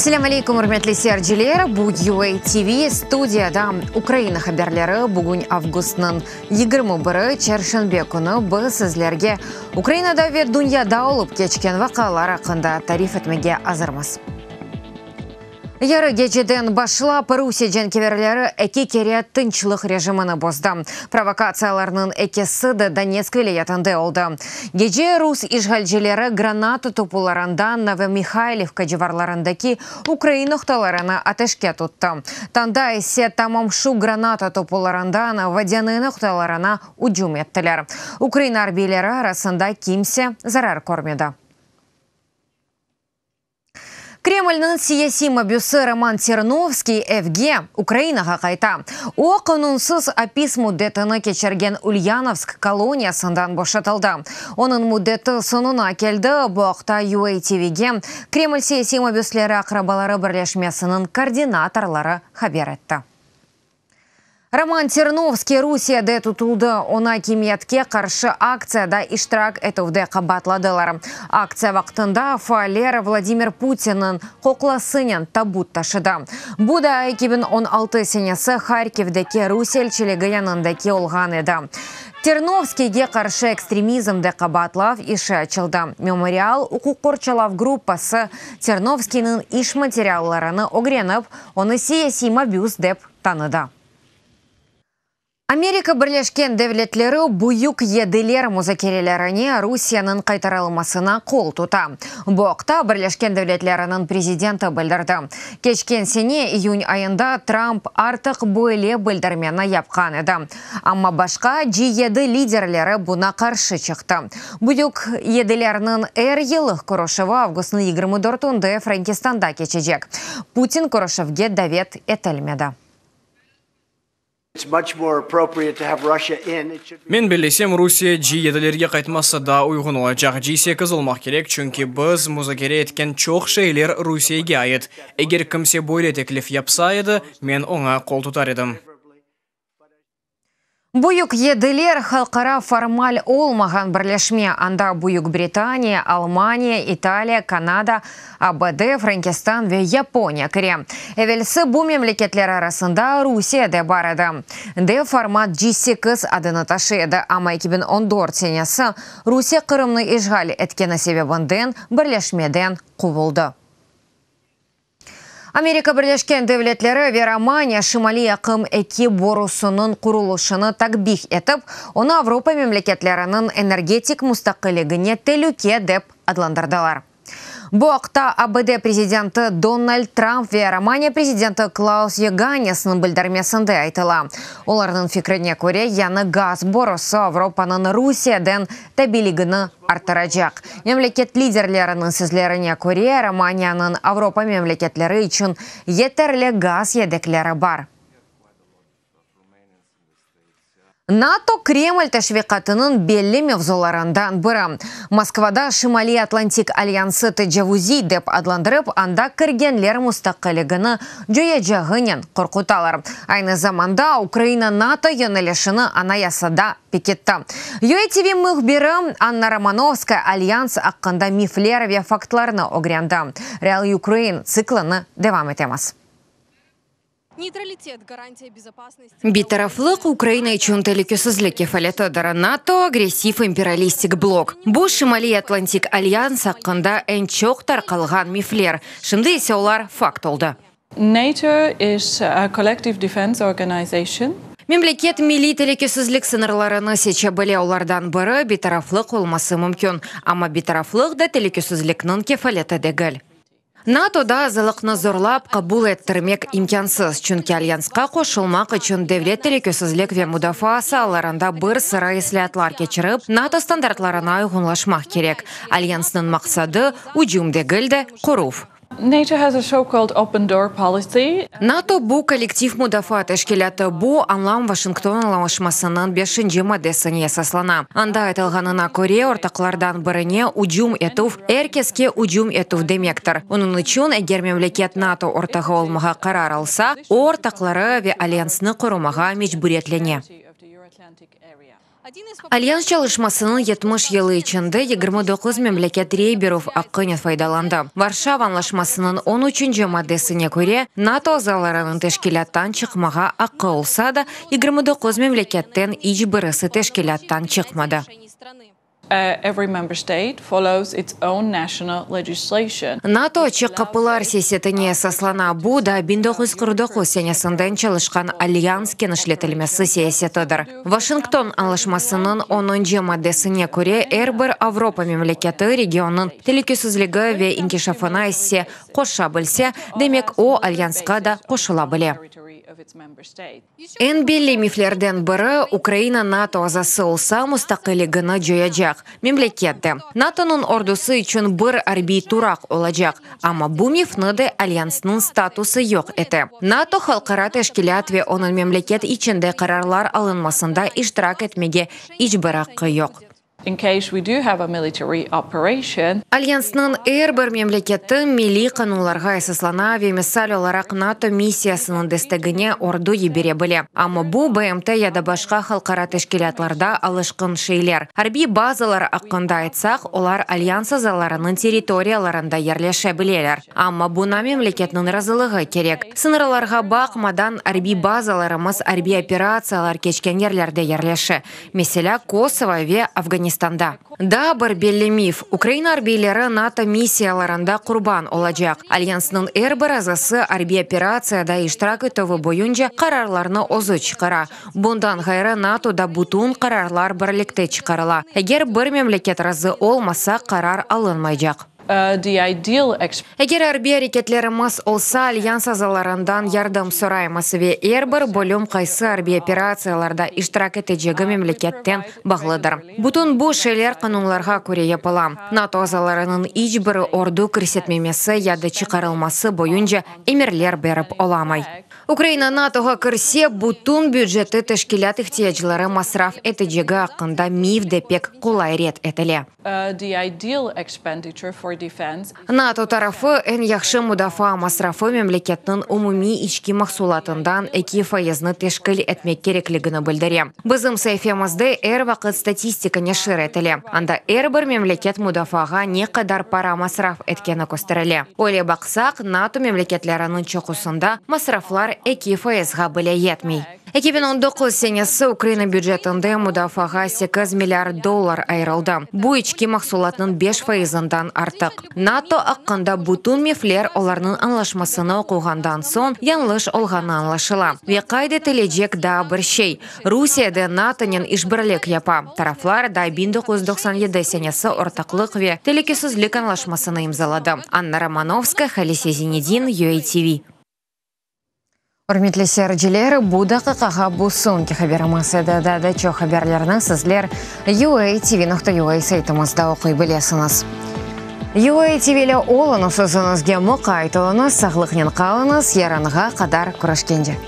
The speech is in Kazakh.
Assalamu alaikum, hurmatli seyirciler. Bu UA TV studiyada Ukrayna haberleri bugün avgustның 21 çarşamba günü biz sizlerge Ukraynada ve dünyada olup geçken vakalar hakkında tarif etmege hazırmız. Yarı geceden başlap Rusiya jankeverleri iki kere tinchlik rejimini bozdu. Provokatsiyalarının ikisi de Donetsk vilayetinde oldu. Gece Rus işgalcileri granat topularından Novomikhailivka civarlarındaki Ukrayna noktalarını ateşke tuttu. Tanda ise tamam şu granat topularından vadyanı noktalarına hücum ettiler. Ukrayna harbileri arasında kimse zarar görmedi. Кремльнің саяси мобюсы Роман Терновский FG Украинаға қайта. О қанунсыз апис муддетіні кечерген Ульяновск колониясындан бошатылды. Оның муддеті сонуна келді. Бұқта UA TV'ге Кремль саяси мобюслері ақрабалары бірлешмесінің координаторлары хабар етті. Роман Терновский Русияда tutuldu. Ona kimiyetке қаршы акцияда иштирак етуді қабатладылар. Акция вақтында фаалер Владимир Путиннің қоқласынен табут ташыды. Бұ да 2016 сенесі Харьковдегі Русия елшілігі янындaki олған еді. Терновскийге қаршы экстремизмді қабатлав іші açıldı. Мемориал укук-корчалав группасы Терновскийнің іш материалларыны огреніп, оны саяси мобюс деп таныды. Америка Бірлешкен Devletlері бұйық еділер музакерелеріне Русияның қайтарылмасына қол тұта. Бұқта Бірлешкен Devletlерінің президенті білдірді. Кешкен сене июнь айында Трамп артық бойле білдірмені япқан еді. Амма башқа G7 лидерлері бұна қаршы шықты. Бұйық еділерінің елік Корошева августның 24-інде Франкистанда кечежек. Путин Корошевге давет етілмеді. Мен білесем, Русия G7-лерге қайтмасы да ұйғын олacak. G8 olmaq керек, çünkü біз музакере еткен çok şeyler Rusiyaga ait. Егер кімсе бойле теклif yapsaydı, мен оңа қол тұтар едім. Бұйық еділер халқара формаль олмаған бірлешме. Анда Бұйық Британия, Алмания, Италия, Канада, АБД, Франкистан ве Япония кіре. Әвелсі бұл мемлекетлер арасында Русия де бар еді. Де формат G8 адыны ташы еді. Ама 2014 сенесі Русия Қырымны ишғал еткені себебінден бірлешмеден құбылды. Америка Бірлешкен Devletlері Верамания Шимали яқым әке борусының құрылышыны такбих етіп, оны Авропа мемлекетлерінің энергетик мұстақилігіне телуке деп адландырдылар. Бұқта АБД президенті Дональд Трамп ве Романия президенті Клаус Йоганнесның білдірмесінде айтыла. Олардың фикріне көре, яны газ борусы Авропаның Русиядан табилігіні артырacak. Мемлекет лидерлерінің сөзлеріне көре, Романияның Авропа мемлекетлері үшін етерлі газ едеклері бар. НАТО Кремль тәшвиқатының белі мевзоларындан бірі. Москвада Шимали Атлантик альянсы тәжавузи деп адландырып, анда кіргенлер мұстақилігіні жойажағынен қорқуталар. Айны заманда Украина НАТО йөнелешіні анаясада пекетті. ЮАТВ мұхбері Анна Романовская альянс аққында мифлер ве фактларны огрянды. Реал Украин циклыны девам етеміз. Битарафлық Украина үшін тәлікесізлік кефалетодары НАТО агрессив империалистик блок. Бұл Шимали Атлантик альянс аққында ән чоқ тарқалған мифлер. Шынды есе олар факт олды. NATO is a collective defense organization. Мемлекет милли тәлікесізлік сынырларыны сече біле олардан бірі битарафлық олмасы мүмкін. Ама битарафлық да тәлікесізлікнің кефалеті дегіл. НАТОда азалықны зорлап қабул еттірмек имкансыз, чүнки альянсқа қошылмақ үшін девлет телекөсізлік ве мудафа саларында бір сыра ислатлар кечіріп, НАТО стандартларына ұйғынлашмақ керек. Альянсның мақсады үжім дегілді құруф. NATO has a so-called open door policy. НАТО bu коллектив мудафа тәшкилаты bu анлам Вашингтон аңлашмасының 5-ші маддесіне асаслана. Анда айтылғанына көре ортақлардан біріне үжім етув, әркеске үжім етув демектір. Оның үшін егер мемлекет НАТО ортағы олмаға қарар алса, ортақлары ве альянсны құрумаға мечбуретлене. Альянс чалышмасының 70 елы içinde 29 memleket рейберов аққыны файдаланды. Варшава анлашмасының 13-ші маддесіне көре НАТО азаларының тешкилаттан чықмаға аққы олса да, 29 memleketten iç бірісі тешкилаттан чықмады. Every member state follows its own national legislation. НАТО чек капылар сесетіне саслана буда 1949 сенесінден çalışkan Альянс кенешлетілмесі сесетідір. Вашингтон анлашмасының 10-ші маддесіне көре әрбір Авропа мемлекеті регионның телекөсізлігі ве инкешафына есе қоша білсе, демек о Альянсқа да қошыла біле. Эн белі мифлерден бірі Украина НАТО азасы олса мұстақилігіні жояжақ. Мемлекетті. НАТОның ордусы үшін бір арби турақ олажақ. Ама бұл мифны де Альянсның статусы жоқ еті. НАТО халқара тәшкілят ве оның мемлекет ішінде қарарлар алынмасында иштирак етмеге ешбір ақы жоқ. In case we do have a military operation, Альянсның әрбір мемлекеті милли қануларға есаслана ве мисал оларақ НАТО миссиясының дестегіне орду ебере біле. Ама бұл БМТ яда башқа халқара тәшкилатларда алышқын шейлер. Харби базалар аққында айтсақ, олар Альянс азаларының территорияларында ерлеше білелер. Ама бұна мемлекетінің разылығы керек. Сыныраларға бақмадан арби базаларымыз арби операциялар кечкен ерлерде ерлеше. Mesela Косово ве Афганистанда. Да, бір белі миф. Украина арбейлері НАТО миссияларында құрбан олажақ. Альянсның әрбір азасы арби операцияда иштирак етуі бойынша қарарларны озы чықара. Бұндан ғайры НАТОда бұтын қарарлар бірлікте чықарыла. Егер бір мемлекет разы олмаса қарар алынмайжақ. Егер арби әрекетлеріміз олса Альянс азаларындан ярдым сұраймыз ве әрбір бөлім қайсы арби операцияларда иштирак етежегі мемлекеттен бағлыдыр. Бұтын бұл шейлер қанунларға көре епылам. НАТО азаларының ешбірі орду кірсетмемесі яды чықарылмасы бойынша емерлер беріп оламай. Украина НАТОға кірсе бұтын бюджеті тәшкилат ихтияжлары масраф етежегі ақында миф депек қолай рет етіле. НАТО тарафы ән яқшы мұдафа масрафы мемлекеттің умуми ички мақсулатындан 2% тешкіл әтмек кереклігіні білдіре. Бізім сайфемізді әр вақыт статистика не шыр етіле. Анда әрбір мемлекет мұдафаға не қадар пара масраф әткені көстіріле. Оле бақсақ, НАТО мемлекетлерінің чоқысында масрафлар 2%-ға біле етмей. 2019 сенесі Украина бюджетінде мұдафаға 8 миллиард доллар айрылды. Бұл ички мақсулатының 5%-дан артық. НАТО аққында бұтын мифлер оларының анлашмасыны оқуғандан сон янлыш олғаны анлашыла. Веқайды тележек да бір шей. Русияда НАТОның ішбірлік япа. Тарафлар да 1997 сенесі ортақлық ве телекесізлік анлашмасыны имзалады. Анна Романовска, Халисе Зинедин, UATV. Үрметлі сәрджілері бұда қақаға бұсынки хаберімасы да чо хаберлерінің сізлер UATV.ua сайтымызда оқи білесіңіз. UATV-лі олыны сөзіңізге мұқайтылыңыз, сағлықнен қалыңыз, яранға қадар күрішкенде.